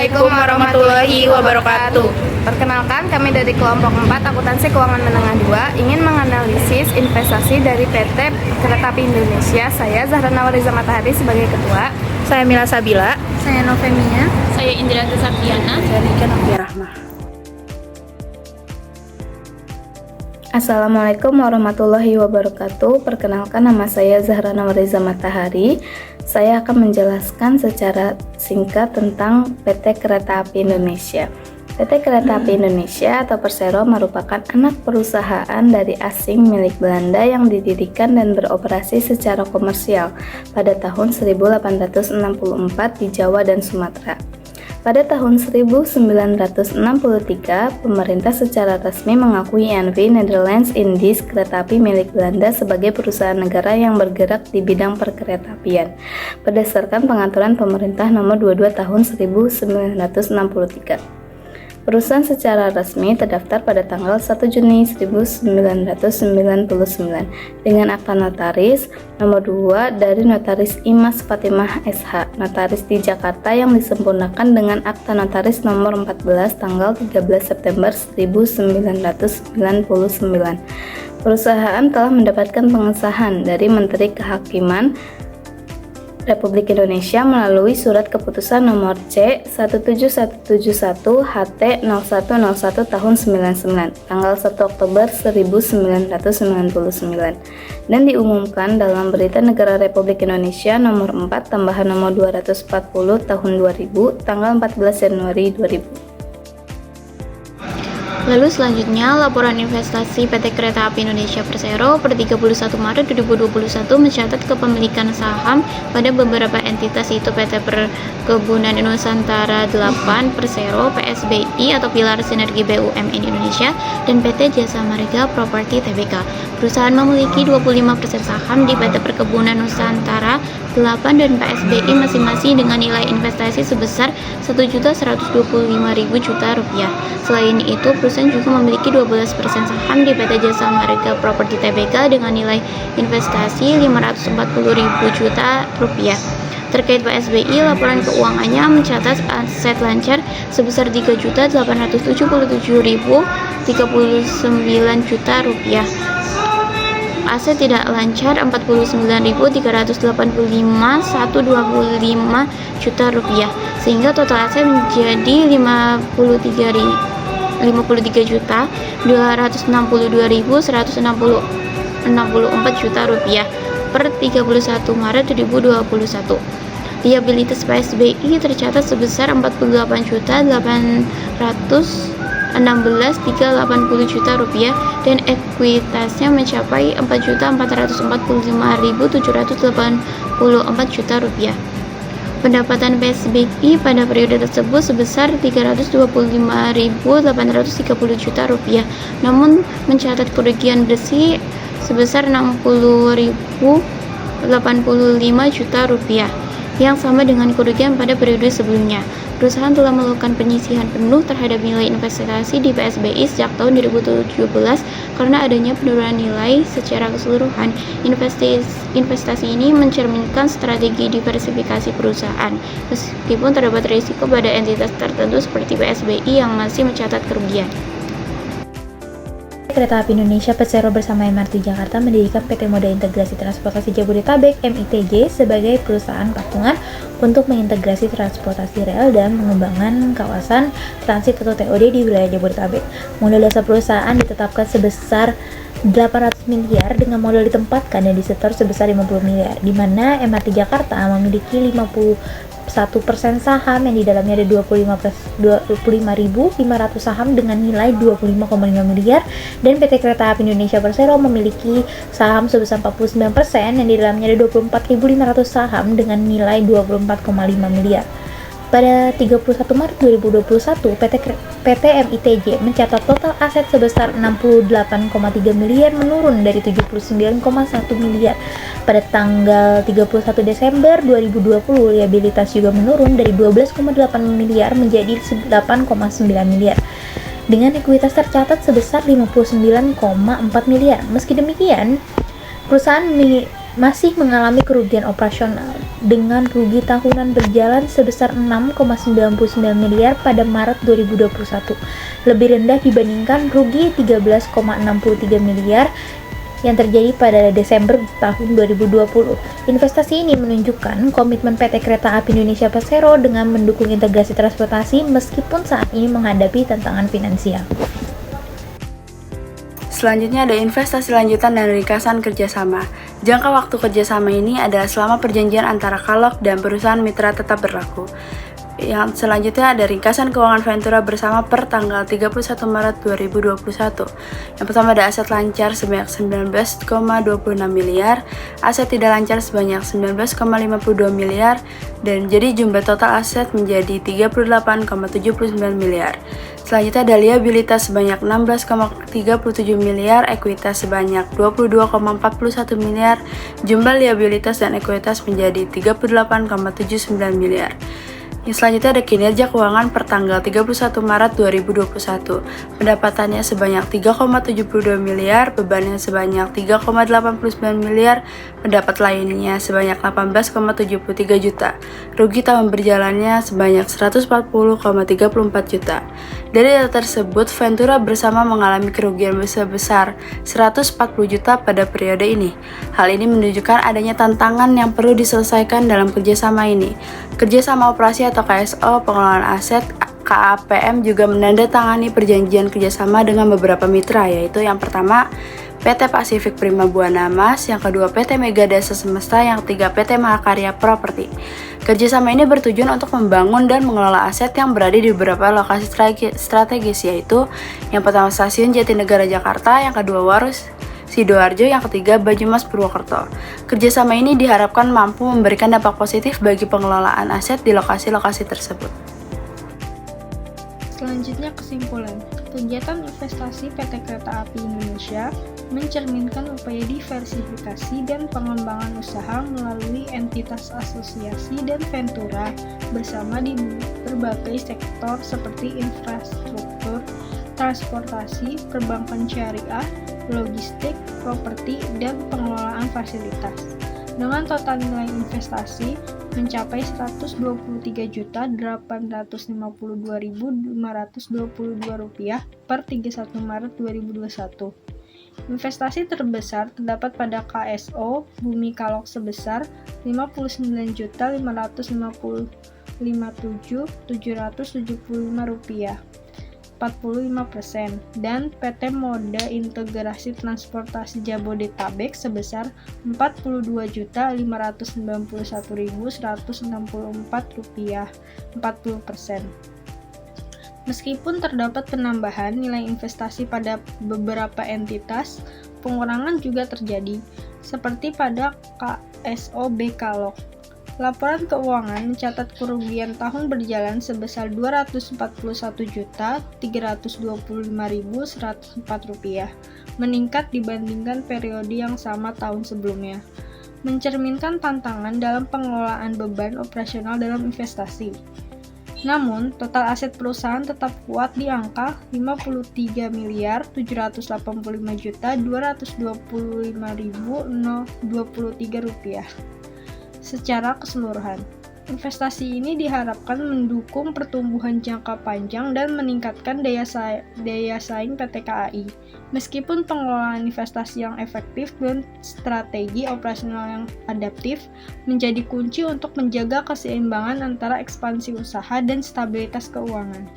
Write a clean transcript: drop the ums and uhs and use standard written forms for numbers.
Assalamualaikum warahmatullahi wabarakatuh. Perkenalkan, kami dari kelompok 4 Akuntansi Keuangan Menengah 2 ingin menganalisis investasi dari PT Kereta Api Indonesia. Saya Zahra Nawariza Matahari sebagai ketua. Saya Mila Sabila. Saya Novemia. Saya Indra Saptiana. Saya Nika Novia Rahmah. Assalamualaikum warahmatullahi wabarakatuh. Perkenalkan, nama saya Zahra Nawariza Matahari. Saya akan menjelaskan secara singkat tentang PT Kereta Api Indonesia. PT Kereta Api Indonesia atau Persero merupakan anak perusahaan dari asing milik Belanda yang didirikan dan beroperasi secara komersial pada tahun 1864 di Jawa dan Sumatera. Pada tahun 1963, pemerintah secara resmi mengakui NV Netherlands Indies Kereta Api milik Belanda sebagai perusahaan negara yang bergerak di bidang perkeretaapian berdasarkan pengaturan pemerintah nomor 22 tahun 1963. Perusahaan secara resmi terdaftar pada tanggal 1 Juni 1999 dengan akta notaris nomor 2 dari Notaris Imas Fatimah SH, notaris di Jakarta yang disempurnakan dengan akta notaris nomor 14 tanggal 13 September 1999. Perusahaan telah mendapatkan pengesahan dari Menteri Kehakiman Republik Indonesia melalui Surat Keputusan Nomor C17171 HT 0101 tahun 99 tanggal 1 Oktober 1999 dan diumumkan dalam Berita Negara Republik Indonesia Nomor 4 tambahan Nomor 240 tahun 2000 tanggal 14 Januari 2000. Lalu selanjutnya, laporan investasi PT Kereta Api Indonesia Persero per 31 Maret 2021 mencatat kepemilikan saham pada beberapa entitas, yaitu PT Perkebunan Nusantara 8 Persero, PSBI atau Pilar Sinergi BUMN Indonesia, dan PT Jasa Marga Properti Tbk. Perusahaan memiliki 25% saham di PT Perkebunan Nusantara 8 dan PSBI masing-masing dengan nilai investasi sebesar Rp1.125.000 juta. Selain itu, perusahaan juga memiliki 12% saham di PT Jasa Marga Properti Tbk dengan nilai investasi Rp540.000 juta. Terkait PSBI, laporan keuangannya mencatat aset lancar sebesar Rp3.877.039 juta. Aset tidak lancar Rp49.385.125 juta, sehingga total aset menjadi Rp51.262.164 juta per 31 Maret 2021. Liabilitas PSBI tercatat sebesar Rp48.816.380 juta dan ekuitasnya mencapai Rp4.445.784 juta. Pendapatan PSBI pada periode tersebut sebesar Rp325.830 juta, namun mencatat kerugian bersih sebesar Rp60.085 juta yang sama dengan kerugian pada periode sebelumnya. Perusahaan telah melakukan penyisihan penuh terhadap nilai investasi di PSBI sejak tahun 2017 karena adanya penurunan nilai secara keseluruhan. Investasi ini mencerminkan strategi diversifikasi perusahaan, meskipun terdapat risiko pada entitas tertentu seperti PSBI yang masih mencatat kerugian. Kereta Api Indonesia Persero bersama MRT Jakarta mendirikan PT Moda Integrasi Transportasi Jabodetabek (MITJ) sebagai perusahaan patungan untuk mengintegrasi transportasi rel dan pengembangan kawasan transit atau TOD di wilayah Jabodetabek. Modal dasar perusahaan ditetapkan sebesar 800 miliar dengan modal ditempatkan dan disetor sebesar 50 miliar, di mana MRT Jakarta memiliki 51% saham yang di dalamnya ada 25.500 saham dengan nilai 25,5 miliar, dan PT Kereta Api Indonesia Persero memiliki saham sebesar 49% yang di dalamnya ada 24.500 saham dengan nilai 24,5 miliar. Pada 31 Maret 2021, PT MITJ mencatat total aset sebesar 68,3 miliar menurun dari 79,1 miliar. Pada tanggal 31 Desember 2020, liabilitas juga menurun dari 12,8 miliar menjadi 8,9 miliar. Dengan ekuitas tercatat sebesar 59,4 miliar. Meski demikian, perusahaan masih mengalami kerugian operasional dengan rugi tahunan berjalan sebesar 6,99 miliar pada Maret 2021, lebih rendah dibandingkan rugi 13,63 miliar yang terjadi pada Desember tahun 2020. Investasi ini menunjukkan komitmen PT Kereta Api Indonesia Persero dengan mendukung integrasi transportasi meskipun saat ini menghadapi tantangan finansial. Selanjutnya ada investasi lanjutan dan ringkasan kerjasama. Jangka waktu kerjasama ini adalah selama perjanjian antara Kalog dan perusahaan mitra tetap berlaku. Yang selanjutnya ada ringkasan keuangan Ventura bersama per tanggal 31 Maret 2021. Yang pertama ada aset lancar sebanyak 19,26 miliar, aset tidak lancar sebanyak 19,52 miliar, dan jadi jumlah total aset menjadi 38,79 miliar. Selanjutnya ada liabilitas sebanyak 16,37 miliar, ekuitas sebanyak 22,41 miliar, jumlah liabilitas dan ekuitas menjadi 38,79 miliar. Yang selanjutnya ada kinerja keuangan per tanggal 31 Maret 2021. Pendapatannya sebanyak 3,72 miliar, bebannya sebanyak 3,89 miliar, pendapat lainnya sebanyak 18,73 juta. Rugi tahun berjalannya sebanyak 140,34 juta. Dari data tersebut, Ventura bersama mengalami kerugian sebesar 140 juta pada periode ini. Hal ini menunjukkan adanya tantangan yang perlu diselesaikan dalam kerjasama ini. Kerjasama operasi atau KSO pengelolaan aset KAPM juga menandatangani perjanjian kerjasama dengan beberapa mitra, yaitu yang pertama PT Pasifik Prima Buana Mas, yang kedua PT Mega Dasa Semesta, yang ketiga PT Mahakarya Properti. Kerjasama ini bertujuan untuk membangun dan mengelola aset yang berada di beberapa lokasi strategis, yaitu yang pertama Stasiun Jatinegara Jakarta, yang kedua Warusi Sidoarjo, yang ketiga Banyumas Purwokerto. Kerjasama ini diharapkan mampu memberikan dampak positif bagi pengelolaan aset di lokasi-lokasi tersebut. Selanjutnya kesimpulan, kegiatan investasi PT Kereta Api Indonesia mencerminkan upaya diversifikasi dan pengembangan usaha melalui entitas asosiasi dan Ventura bersama di berbagai sektor seperti infrastruktur, transportasi, perbankan syariah, logistik, properti, dan pengelolaan fasilitas. Dengan total nilai investasi mencapai Rp123.852.522 per 31 Maret 2021. Investasi terbesar terdapat pada KSO Bumi Kalog sebesar Rp59.557.775 45%, dan PT Moda Integrasi Transportasi Jabodetabek sebesar Rp42.591.164 40%. Meskipun terdapat penambahan nilai investasi pada beberapa entitas, pengurangan juga terjadi, seperti pada KSO B Kalog. Laporan keuangan mencatat kerugian tahun berjalan sebesar Rp241.325.104, meningkat dibandingkan periode yang sama tahun sebelumnya, mencerminkan tantangan dalam pengelolaan beban operasional dalam investasi. Namun, total aset perusahaan tetap kuat di angka Rp57.225.225.023 secara keseluruhan. Investasi ini diharapkan mendukung pertumbuhan jangka panjang dan meningkatkan daya saing PT KAI. Meskipun pengelolaan investasi yang efektif dan strategi operasional yang adaptif menjadi kunci untuk menjaga keseimbangan antara ekspansi usaha dan stabilitas keuangan.